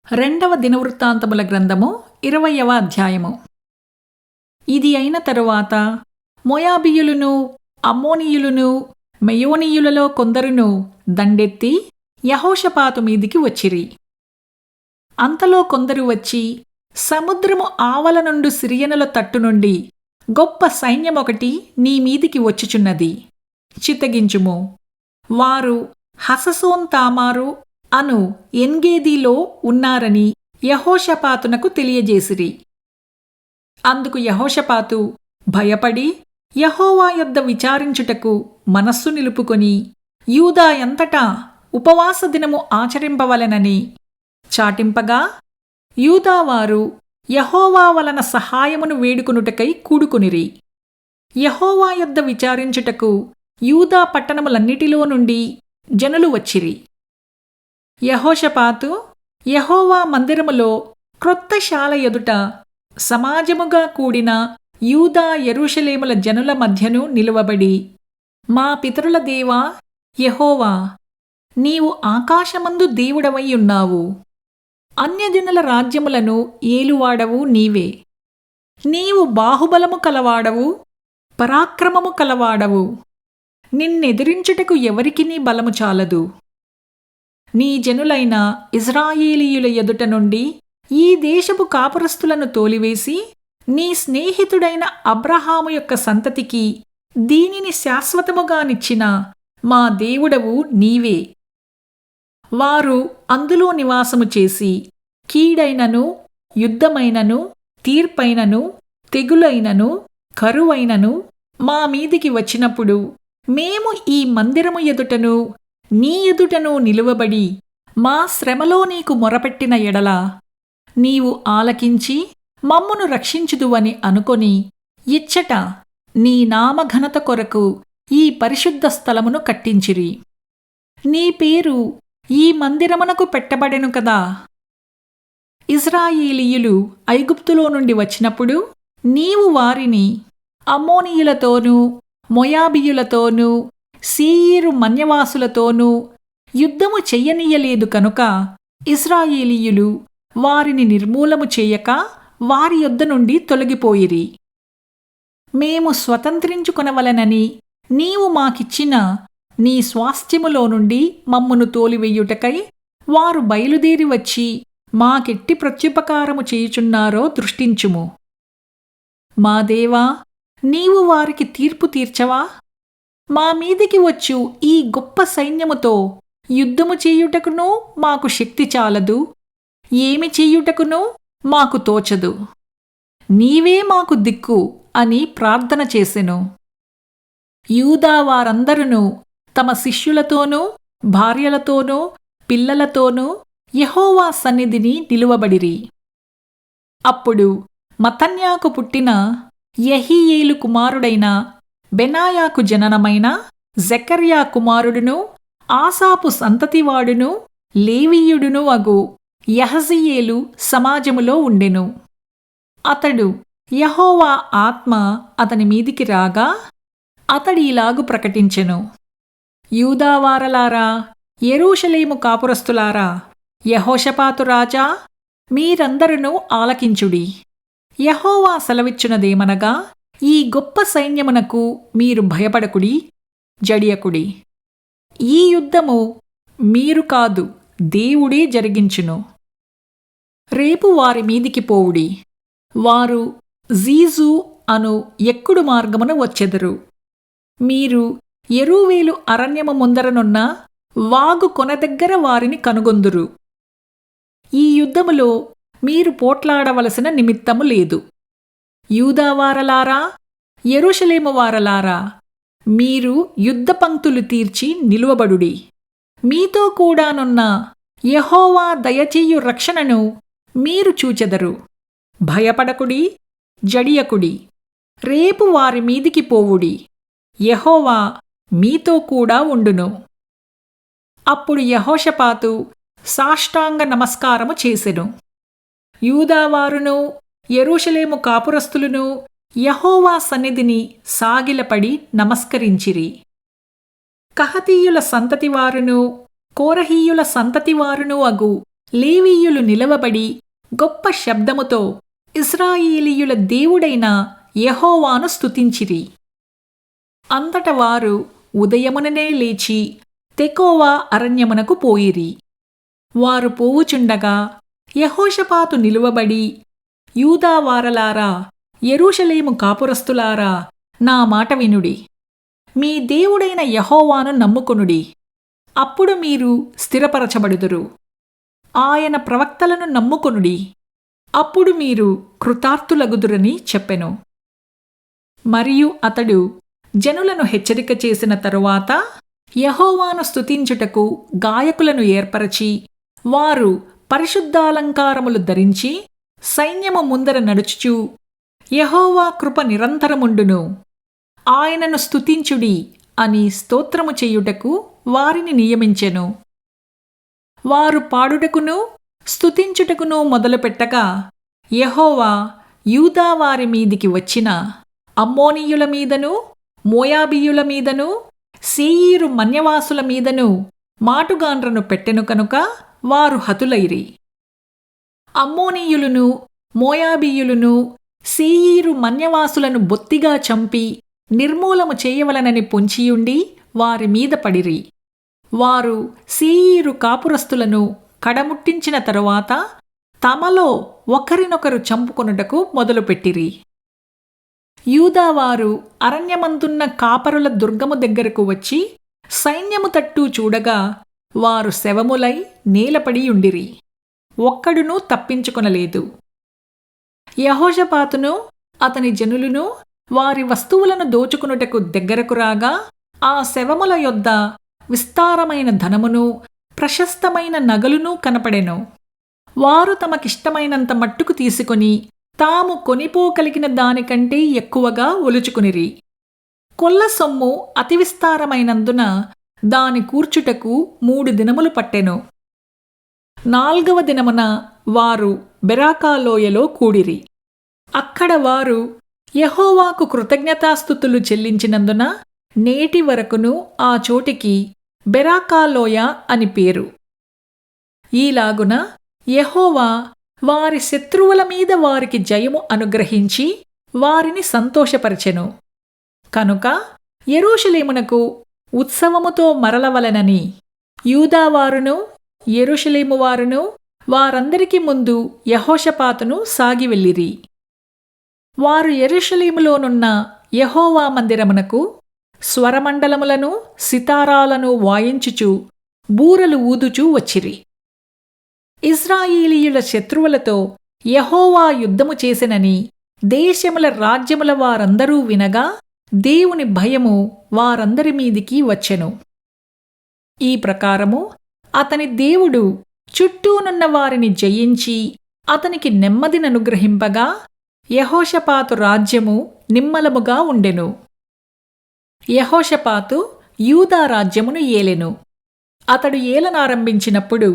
రెండవ దినవృత్తాంతముల గ్రంథము 20వ అధ్యాయము. ఇది అయిన తరువాత మోయాబీయులను, అమ్మోనీయులను, మెయోనీయులలో కొందరును దండెత్తి యెహోషాపాతు మీదికి వచ్చిరి. అంతలో కొందరు వచ్చి, సముద్రము ఆవల నుండి సిరియనుల తట్టు నుండి గొప్ప సైన్యమొకటి నీ మీదికి వచ్చుచున్నది, చిత్తగించుము. వారు హససోన్ తామారు అను ఎన్గేదీలో ఉన్నారని యెహోషాపాతునకు తెలియజేసిరి. అందుకు యెహోషాపాతు భయపడి యెహోవా యొద్ద విచారించుటకు మనస్సు నిలుపుకొని యూదా ఎంతటా ఉపవాస దినము ఆచరింపవలెనని చాటింపగా, యూదావారు యెహోవా వలన సహాయమును వేడుకొనుటకై కూడుకొనిరి. యెహోవా యొద్ద విచారించుటకు యూదా పట్టణములన్నిటిలో నుండి జనులు వచ్చిరి. యెహోషాపాతు యెహోవా మందిరములో క్రొత్త శాల ఎదుట సమాజముగా కూడిన యూదా యెరూషలేముల జనుల మధ్యను నిలువబడి, మా పితరుల దేవా యెహోవా, నీవు ఆకాశమందు దేవుడవై ఉన్నావు. అన్యజనుల రాజ్యములను ఏలువాడవు నీవే. నీవు బాహుబలము కలవాడవు, పరాక్రమము కలవాడవు. నిన్నెదిరించుటకు ఎవరికినీ బలము చాలదు. నీ జనులైన ఇశ్రాయేలీయుల ఎదుట నుండి ఈ దేశపు కాపురస్తులను తోలివేసి, నీ స్నేహితుడైన అబ్రహాము యొక్క సంతతికి దీనిని శాశ్వతముగానిచ్చిన మా దేవుడవు నీవే. వారు అందులో నివాసము చేసి కీడైనను, యుద్ధమైనను, తీర్పైనను, తెగులైనను, కరువైనను మా మీదికి వచ్చినప్పుడు మేము ఈ మందిరము ఎదుటను నీ ఎదుటను నిలువబడి మా శ్రమలో నీకు మొరపెట్టిన ఎడల నీవు ఆలకించి మమ్మును రక్షించుదువని అనుకొని ఇచ్చట నీ నామఘనత కొరకు ఈ పరిశుద్ధ స్థలమును కట్టించిరి. నీ పేరు ఈ మందిరమునకు పెట్టబడెను కదా. ఇశ్రాయేలీయులు ఐగుప్తులో నుండి వచ్చినప్పుడు నీవు వారిని అమ్మోనీయులతోనూ, మోయాబీయులతోనూ, సీయీరు మన్యవాసులతోనూ యుద్ధము చెయ్యనీయలేదు కనుక ఇశ్రాయేలీయులు వారిని నిర్మూలము చేయక వారి యొద్ద నుండి తొలగిపోయిరి. మేము స్వతంత్రించుకొనవలెనని నీవు మాకిచ్చిన నీ స్వాస్థ్యములో నుండి మమ్మును తోలివెయ్యుటకై వారు బయలుదేరి వచ్చి మాకెట్టి ప్రత్యుపకారము చేయుచున్నారో దృష్టించుము. మా దేవా, నీవు వారికి తీర్పు తీర్చవా? మా మీదికి వచ్చు ఈ గొప్ప సైన్యముతో యుద్ధము చేయుటకును మాకు శక్తి చాలదు, ఏమి చేయుటకును మాకు తోచదు. నీవే మాకు దిక్కు అని ప్రార్థన చేసెను. యూదా వారందరును తమ శిష్యులతోనూ, భార్యలతోనూ, పిల్లలతోనూ యెహోవా సన్నిధిని నిలువబడిరి. అప్పుడు మత్తన్యాకు పుట్టిన యెహీయేలు కుమారుడైన బెనాయాకు జననమైన జెకర్యా కుమారుడును, ఆసాపు సంతతివాడును, లేవీయుడును అగు యహజీయేలు సమాజములో ఉండెను. అతడు యెహోవా ఆత్మ అతని మీదికి రాగా అతడిలాగు ప్రకటించెను: యూదావారలారా, యెరూషలేము కాపురస్తులారా, యెహోషాపాతు రాజా, మీరందరును ఆలకించుడి. యెహోవా సెలవిచ్చునదేమనగా, ఈ గొప్ప సైన్యమునకు మీరు భయపడకుడి, జడియకుడి. ఈ యుద్ధము మీరు కాదు, దేవుడే జరిగించును. రేపు వారి మీదికి పోవుడి. వారు జీజు అను ఎక్కుడు మార్గమున వచ్చెదరు. మీరు యెరూవేలు అరణ్యము ముందరనున్న వాగు కొన దగ్గర వారిని కనుగొందురు. ఈ యుద్ధములో మీరు పోట్లాడవలసిన నిమిత్తము లేదు. యూదావారలారా, యెరూషలేము వారలారా, మీరు యుద్ధ పంక్తులు తీర్చి నిలువబడుడి. మీతో కూడానున్న యెహోవా దయచేయు రక్షణను మీరు చూచెదరు. భయపడకుడి, జడియకుడి. రేపు వారి మీదికి పోవుడి. యెహోవా మీతో కూడా ఉండును. అప్పుడు యెహోషాపాతు సాష్టాంగ నమస్కారము చేసెను. యూదావారును, యెరూషలేము కాపురస్తులును యెహోవా సన్నిధిని సాగిలపడి నమస్కరించిరి. కహతీయుల సంతతివారును, కోరహీయుల సంతతివారును అగు లేవీయులు నిలవబడి గొప్ప శబ్దముతో ఇశ్రాయేలీయుల దేవుడైన యెహోవాను స్తుతించిరి. అంతట వారు ఉదయముననే లేచి తెకోవా అరణ్యమునకు పోయిరి. వారు పోవుచుండగా యెహోషాపాతు నిలువబడి, యూదావారలారా, యెరూషలేము కాపురస్తులారా, నా మాట వినుడి. మీ దేవుడైన యెహోవాను నమ్ముకొనుడి. అప్పుడు మీరు స్థిరపరచబడుదురు. ఆయన ప్రవక్తలను నమ్ముకొనుడి. అప్పుడు మీరు కృతార్థులగుదురని చెప్పెను. మరియు అతడు జనులను హెచ్చరిక చేసిన తరువాత యెహోవాను స్తుతించుటకు గాయకులను ఏర్పరచి, వారు పరిశుద్ధాలంకారములు ధరించి సైన్యము ముందర నడుచుచూ, యెహోవా కృప నిరంతరముండును, ఆయనను స్తుతించుడి అని స్తోత్రము చేయుటకు వారిని నియమించెను. వారు పాడుటకును స్తుతించుటకును మొదలుపెట్టగా యెహోవా యూదావారి మీదికి వచ్చిన అమ్మోనీయుల మీదను, మోయాబీయుల మీదను, శేయీరు మన్యవాసుల మీదను మాటుగాండ్రను పెట్టెను కనుక వారు హతులైరి. అమ్మోనీయులను, మోయాబీయులను, శేయీరు మన్యవాసులను బొత్తిగా చంపి నిర్మూలము చేయవలనని పొంచియుండి వారి మీద పడిరి. వారు శేయీరు కాపురస్తులను కడముట్టించిన తరువాత తమలో ఒకరినొకరు చంపుకొనుటకు మొదలుపెట్టిరి. యూదావారు అరణ్యమందున్న కాపరుల దుర్గము దగ్గరకు వచ్చి సైన్యము తట్టు చూడగా వారు శవములై నేలపడి ఉండిరి. ఒక్కడునూ తప్పించుకొనలేదు. యెహోషాపాతును అతని జనులును వారి వస్తువులను దోచుకునుటకు దగ్గరకు రాగా ఆ శవముల యొద్ద విస్తారమైన ధనమును, ప్రశస్తమైన నగలునూ కనపడెను. వారు తమకిష్టమైనంత మట్టుకు తీసుకొని తాము కొనిపోగలిగిన దానికంటే ఎక్కువగా ఒలుచుకునిరి. కొల్ల సొమ్ము అతి విస్తారమైనందున దాని కూర్చుటకు 3 దినములు పట్టెను. 4వ దినమున వారు బెరాకా లోయలో కూడిరి. అక్కడ వారు యెహోవాకు కృతజ్ఞతాస్తుతులు చెల్లించినందున నేటి వరకును ఆ చోటికి బెరాకా లోయ అని పేరు. ఈలాగున యెహోవా వారి శత్రువుల మీద వారికి జయము అనుగ్రహించి వారిని సంతోషపరచెను. కనుక యెరూషలేమునకు ఉత్సవముతో మరలవలెనని యూదావారును, యెరూషలేము వారును వారందరికి ముందు యెహోషాపాతును సాగివెళ్ళిరి. వారు యెరూషలేములోనున్న యెహోవా మందిరమునకు స్వరమండలములను, సితారాలను వాయించుచు బూరలు ఊదుచూ వచ్చిరి. ఇశ్రాయేలీయుల శత్రువులతో యెహోవా యుద్ధము చేసెనని దేశముల రాజ్యముల వారందరూ వినగా దేవుని భయము వారందరి మీదికి వచ్చెను. ఈ ప్రకారము అతని దేవుడు చుట్టూనున్న వారిని జయించి అతనికి నెమ్మదిననుగ్రహింపగా యెహోషాపాతు రాజ్యము నిమ్మలముగా ఉండెను. యెహోషాపాతు యూదా రాజ్యమును ఏలెను. అతడు ఏలనారంభించినప్పుడు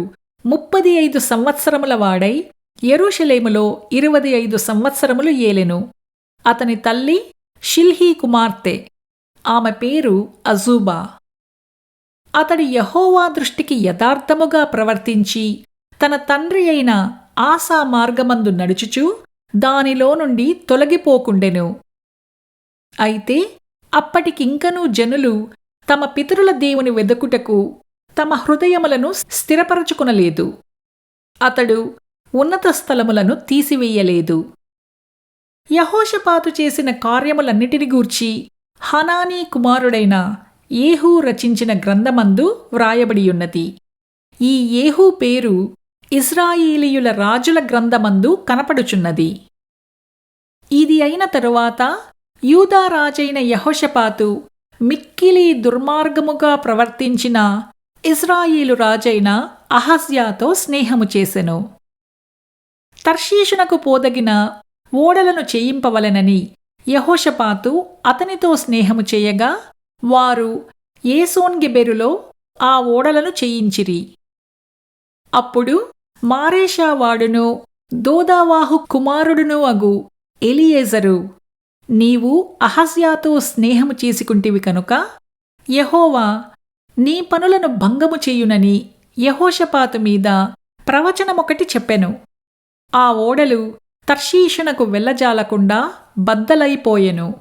35 సంవత్సరముల వాడై యెరూషలేములో 25 సంవత్సరములు ఏలెను. అతని తల్లి షిల్హీ కుమార్తె. ఆమె పేరు అజూబా. అతడు యెహోవా దృష్టికి యథార్థముగా ప్రవర్తించి తన తండ్రి అయిన ఆసా మార్గమందు నడుచుచూ దానిలో నుండి తొలగిపోకుండెను. అయితే అప్పటికింకనూ జనులు తమ పితరుల దేవుని వెదకుటకు తమ హృదయములను స్థిరపరచుకునలేదు. అతడు ఉన్నత స్థలములను తీసివేయలేదు. యెహోషాపాతు చేసిన కార్యములన్నిటిని గూర్చి హనానీ కుమారుడైన ఏహూ రచించిన గ్రంథమందు వ్రాయబడియున్నది. ఈ ఏహూ పేరు ఇశ్రాయేలీయుల రాజుల గ్రంథమందు కనపడుచున్నది. ఇది అయిన తరువాత యూదా రాజైన యెహోషాపాతు మిక్కిలి దుర్మార్గముగా ప్రవర్తించిన ఇశ్రాయేలు రాజైన అహజ్యాతో స్నేహము చేసెను. తర్షీషునకు పోదగిన ఓడలను చేయింపవలెనని యెహోషాపాతు అతనితో స్నేహము చేయగా వారు ఏసోన్గెబెరులో ఆ ఓడలను చేయించిరి. అప్పుడు మారేషావాడును దోదావాహు కుమారుడును అగు ఎలియేజరు, నీవు అహజ్యాతో స్నేహము చేసుకుంటివి కనుక యెహోవా నీ పనులను భంగము చేయునని యెహోషాపాతు మీద ప్రవచనమొకటి చెప్పెను. ఆ ఓడలు తర్షీషునకు వెళ్ళజాలకుండా బద్దలైపోయెను.